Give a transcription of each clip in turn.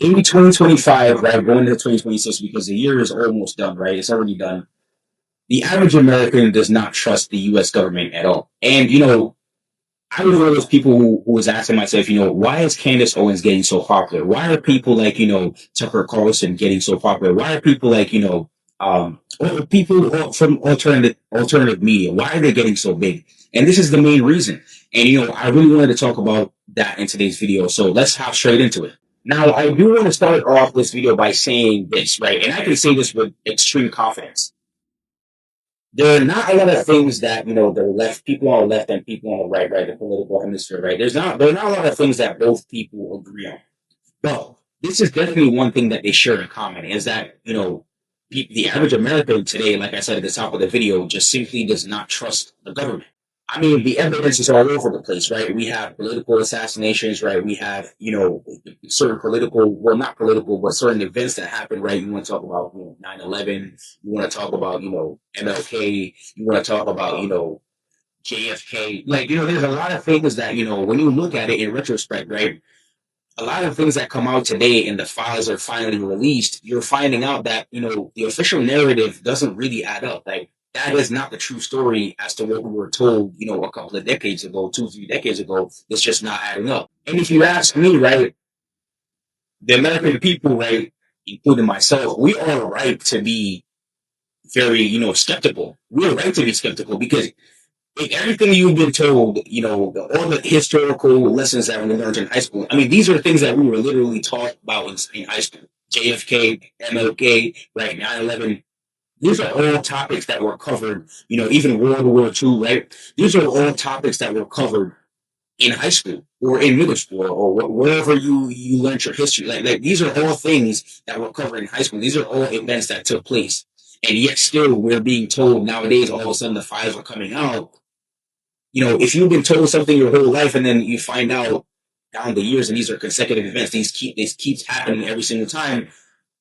in 2025, right, going into 2026, because the year is almost done, right? It's already done. The average American does not trust the U.S. government at all. And, I was one of those people who was asking myself, why is Candace Owens getting so popular? Why are people like, Tucker Carlson getting so popular? Why are people like, people from alternative media? Why are they getting so big? And this is the main reason. And, I really wanted to talk about that in today's video. So let's hop straight into it. Now, I do want to start off this video by saying this, right? And I can say this with extreme confidence. There are not a lot of things that the left people on the left and people on the right, the political hemisphere, right. There are not a lot of things that both people agree on. But this is definitely one thing that they share in common is that the average American today, like I said at the top of the video, just simply does not trust the government. I mean, the evidence is all over the place, right? We have political assassinations, right? We have, certain political, well, not political, but certain events that happen, right? You want to talk about, 9/11. You want to talk about, MLK. You want to talk about, JFK. Like, there's a lot of things that, when you look at it in retrospect, right? A lot of things that come out today and the files are finally released, you're finding out that, the official narrative doesn't really add up. Like, that is not the true story as to what we were told, a couple of decades ago, 2, 3 decades ago. It's just not adding up. And if you ask me, right, the American people, right, including myself, we are right to be very, skeptical. We're right to be skeptical because if everything you've been told, all the historical lessons that we learned in high school, I mean, these are things that we were literally taught about in high school. JFK, MLK, right, 9/11. These are all topics that were covered, even World War II, right? These are all topics that were covered in high school or in middle school or wherever you learned your history. Like these are all things that were covered in high school. These are all events that took place. And yet still we're being told nowadays all of a sudden the files are coming out. If you've been told something your whole life and then you find out down the years and these are consecutive events, this keeps happening every single time,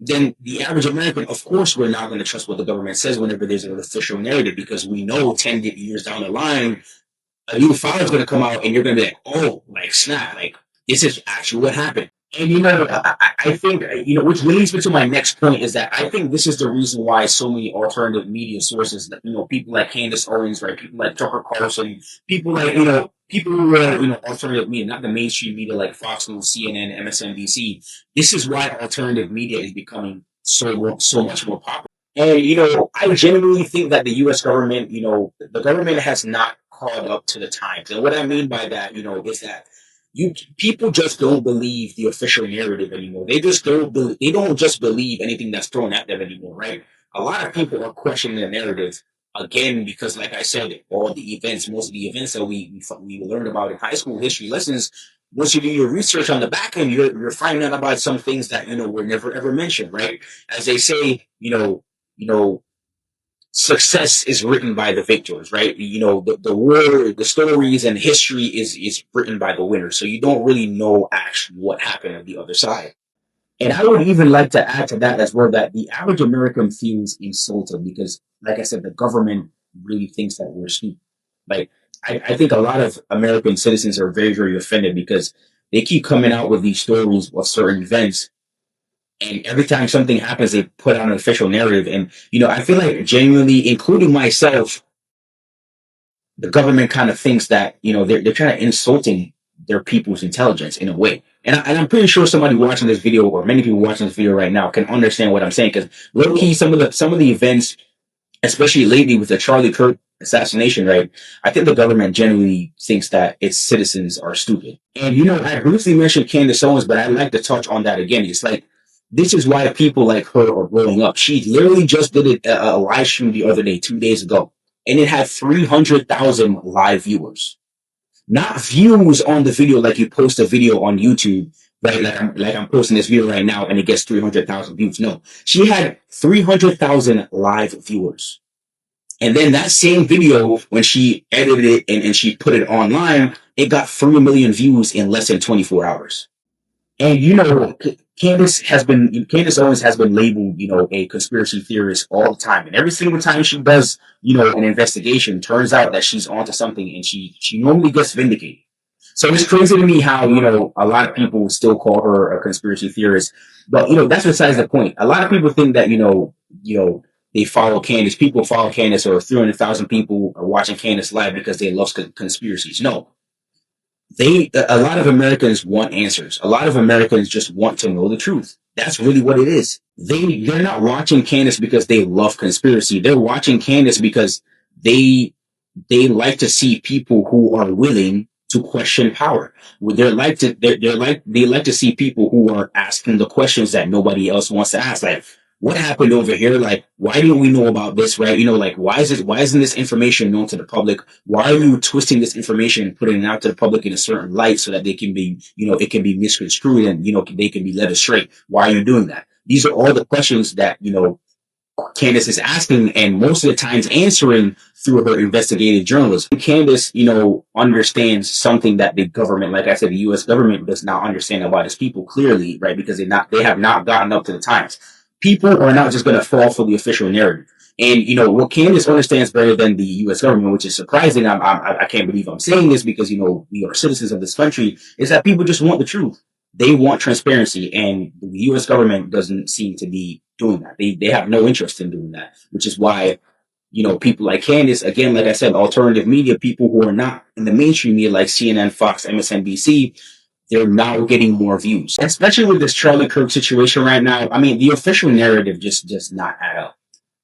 then the average American, of course, we're not going to trust what the government says whenever there's an official narrative because we know 10 years down the line, a new file is going to come out and you're going to be like, oh, like snap, like this is actually what happened. And I think which leads me to my next point is that I think this is the reason why so many alternative media sources, people like Candace Owens, right, people like Tucker Carlson, people like people who are alternative media, not the mainstream media like Fox News, CNN, MSNBC. This is why alternative media is becoming so much more popular. And I genuinely think that the U.S. government, the government has not caught up to the times. And what I mean by that, is that people just don't believe the official narrative anymore. They just they don't just believe anything that's thrown at them anymore, right? A lot of people are questioning the narrative again because, like I said, most of the events that we learned about in high school history lessons. Once you do your research on the back end, you're finding out about some things that were never ever mentioned, right? As they say, you know, success is written by the victors, right? The word, the stories and history is written by the winners. So you don't really know actually what happened on the other side. And I would even like to add to that as well that the average American feels insulted because, like I said, the government really thinks that we're stupid. Like, I think a lot of American citizens are very, very offended because they keep coming out with these stories of certain events and every time something happens, they put out an official narrative. And, I feel like genuinely, including myself, the government kind of thinks that, they're kind of insulting their people's intelligence in a way. And I'm pretty sure somebody watching this video or many people watching this video right now can understand what I'm saying. Because low key, some of the events, especially lately with the Charlie Kirk assassination, right? I think the government genuinely thinks that its citizens are stupid. And, I briefly mentioned Candace Owens, but I'd like to touch on that again. It's like, this is why people like her are blowing up. She literally just did a live stream the other day, 2 days ago, and it had 300,000 live viewers. Not views on the video like you post a video on YouTube, right? Like I'm posting this video right now and it gets 300,000 views. No, she had 300,000 live viewers. And then that same video, when she edited it and she put it online, it got 3 million views in less than 24 hours. And Candace Owens has been labeled, a conspiracy theorist all the time. And every single time she does, an investigation, turns out that she's onto something and she normally gets vindicated. So it's crazy to me how, a lot of people still call her a conspiracy theorist. But, that's besides the point. A lot of people think that, they follow Candace. People follow Candace, or 300,000 people are watching Candace live because they love conspiracies. No, a lot of Americans want answers. A lot of Americans just want to know the truth. That's really what it is. They're not watching Candace because they love conspiracy. They're watching Candace because they they like to see people who are willing to question power. They like to see people who are asking the questions that nobody else wants to ask. Like, what happened over here? Like, why didn't we know about this? Right? Like, why isn't this information known to the public? Why are you twisting this information and putting it out to the public in a certain light so that they can be, it can be misconstrued and, they can be led astray? Why are you doing that? These are all the questions that, Candace is asking, and most of the times answering through her investigative journalism. Candace, understands something that the government, like I said, the U.S. government does not understand about its people clearly, right? Because they have not gotten up to the times. People are not just going to fall for the official narrative. And, what Candace understands better than the U.S. government, which is surprising. I can't believe I'm saying this because, we are citizens of this country, is that people just want the truth. They want transparency, and the U.S. government doesn't seem to be doing that. They have no interest in doing that, which is why, people like Candace, again, like I said, alternative media, people who are not in the mainstream media like CNN, Fox, MSNBC, they're now getting more views. Especially with this Charlie Kirk situation right now. I mean, the official narrative just not add up.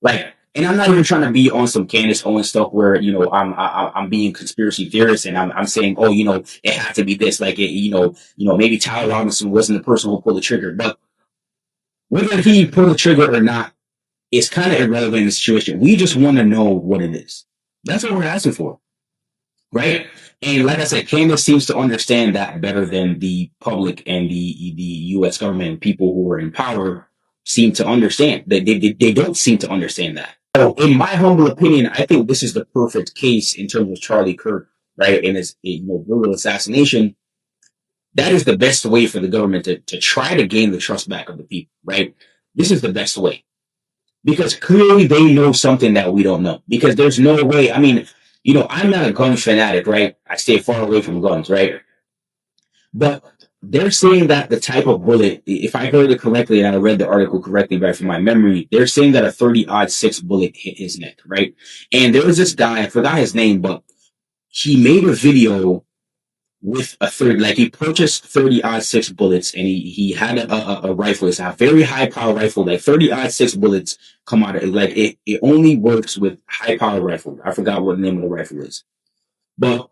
Like, and I'm not even trying to be on some Candace Owen stuff where, I'm being conspiracy theorist and I'm saying, oh, it had to be this, like it, maybe Tyler Robinson wasn't the person who pulled the trigger, but whether he pulled the trigger or not, it's kind of irrelevant in the situation. We just want to know what it is. That's what we're asking for, right? And like I said, Candace seems to understand that better than the public and the U.S. government. People who are in power seem to understand. They don't seem to understand that. So, in my humble opinion, I think this is the perfect case in terms of Charlie Kirk, right? And his brutal assassination. That is the best way for the government to try to gain the trust back of the people, right? This is the best way. Because clearly they know something that we don't know. Because there's no way, I mean, I'm not a gun fanatic, right? I stay far away from guns, right? But they're saying that the type of bullet, if I heard it correctly and I read the article correctly right from my memory, they're saying that a 30-06 bullet hit his neck, right? And there was this guy, I forgot his name, but he made a video with a third, like he purchased 30-06 bullets, and he had a rifle. It's a very high power rifle. Like 30-06 bullets come out of it. Like it only works with high power rifle. I forgot what the name of the rifle is, but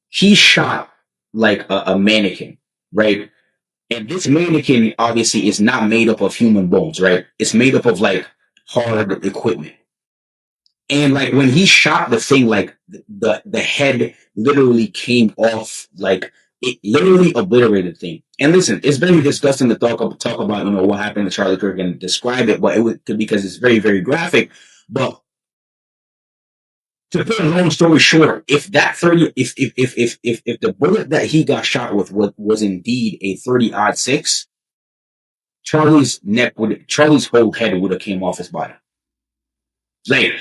he shot like a mannequin, right? And this mannequin obviously is not made up of human bones, right? It's made up of like hard equipment. And like when he shot the thing, like the head literally came off, like it literally obliterated the thing. And listen, it's very disgusting to talk about, what happened to Charlie Kirk and describe it, but it would, because it's very, very graphic. But to put a long story short, if that 30, if the bullet that he got shot with was indeed a 30-06, Charlie's whole head would have came off his body. Like,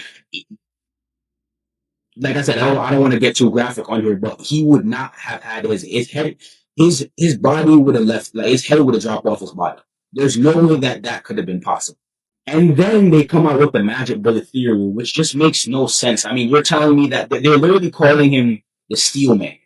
like I said, I don't want to get too graphic on here, but he would not have had his head, his body would have left, like his head would have dropped off his body. There's no way that could have been possible. And then they come out with the magic bullet theory, which just makes no sense. I mean, you're telling me that they're literally calling him the Steel Man.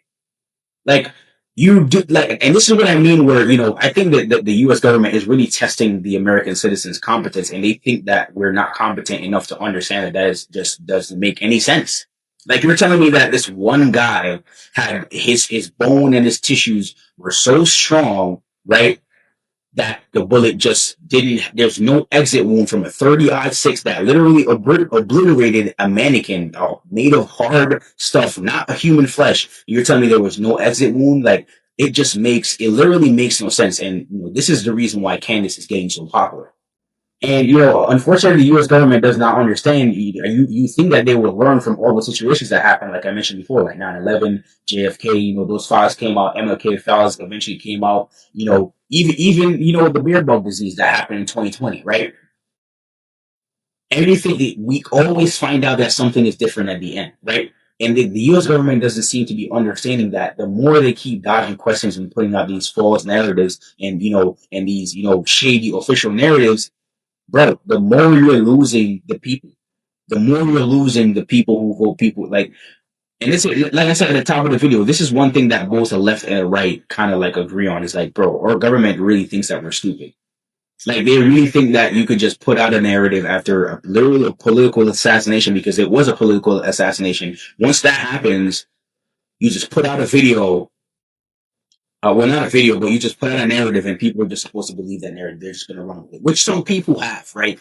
Like, you do, like, and this is what I mean, where, I think that the U.S. government is really testing the American citizens' competence, and they think that we're not competent enough to understand that is just doesn't make any sense. Like, you're telling me that this one guy had his bone and his tissues were so strong, right, that the bullet just didn't, there's no exit wound from a 30-06 that literally obliterated a mannequin made of hard stuff, not a human flesh. You're telling me there was no exit wound? Like, it literally makes no sense. And this is the reason why Candace is getting so popular. And, unfortunately, the U.S. government does not understand. You think that they will learn from all the situations that happened, like I mentioned before, like 9/11, JFK, those files came out, MLK files eventually came out, even the beer bug disease that happened in 2020, right? Everything, we always find out that something is different at the end, right? And the U.S. government doesn't seem to be understanding that the more they keep dodging questions and putting out these false narratives and, and these, shady official narratives, bro, the more you're losing the people. The more you're losing the people who vote people. And this, like I said at the top of the video, this is one thing that both the left and the right kind of like agree on. Is like, bro, our government really thinks that we're stupid. Like they really think that you could just put out a narrative after literally a political assassination, because it was a political assassination. Once that happens, you just put out a video. Well, not a video, but you just put out a narrative, and people are just supposed to believe that narrative. They're just going to run with it, which some people have, right?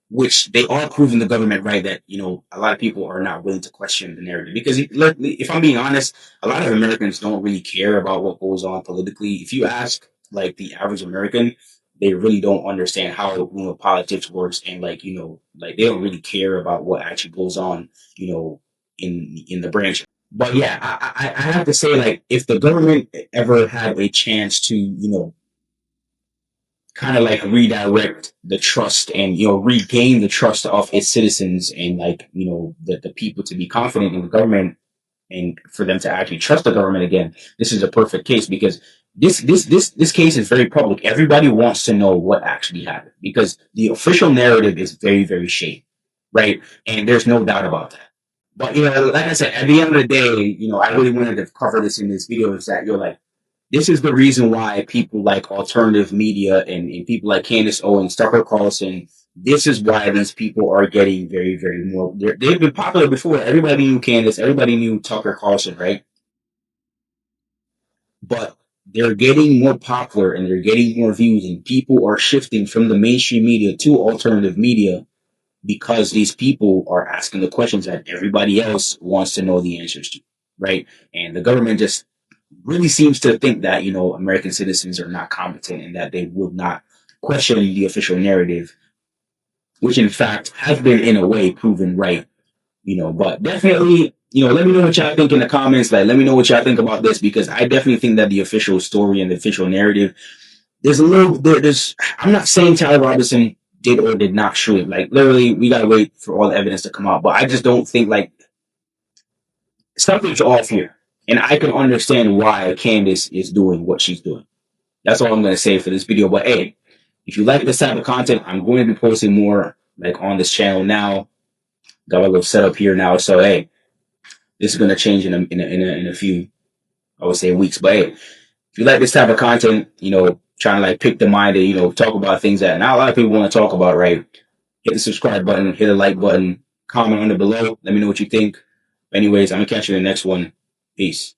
Which they are proving the government right that, a lot of people are not willing to question the narrative. Because if I'm being honest, a lot of Americans don't really care about what goes on politically. If you ask like the average American, they really don't understand how, politics works, and like they don't really care about what actually goes on, in the branch. But yeah, I have to say, like, if the government ever had a chance to, kind of like redirect the trust and, regain the trust of its citizens, and like, the people to be confident in the government, and for them to actually trust the government again, this is a perfect case, because this case is very public. Everybody wants to know what actually happened, because the official narrative is very, very shady, right? And there's no doubt about that. But, like I said, at the end of the day, I really wanted to cover this in this video, is that you're like, this is the reason why people like alternative media, and people like Candace Owen, Tucker Carlson, this is why these people are getting very, very more. They've been popular before. Everybody knew Candace. Everybody knew Tucker Carlson, right? But they're getting more popular, and they're getting more views, and people are shifting from the mainstream media to alternative media, because these people are asking the questions that everybody else wants to know the answers to, right? And the government just really seems to think that, American citizens are not competent, and that they will not question the official narrative, which in fact has been in a way proven right, but definitely, let me know what y'all think in the comments. Like, let me know what y'all think about this, because I definitely think that the official story and the official narrative, I'm not saying Tyler Robinson did or did not shoot it. Like, literally, we gotta wait for all the evidence to come out, but I just don't think, like, something's off here. And I can understand why Candace is doing what she's doing. That's all I'm going to say for this video. But hey, if you like this type of content, I'm going to be posting more like on this channel now. Got a little setup here now. So hey, this is going to change in a few, I would say, weeks. But hey, if you like this type of content, trying to like pick the mind and, talk about things that not a lot of people want to talk about, right? Hit the subscribe button, hit the like button, comment under below. Let me know what you think. Anyways, I'm going to catch you in the next one. Peace.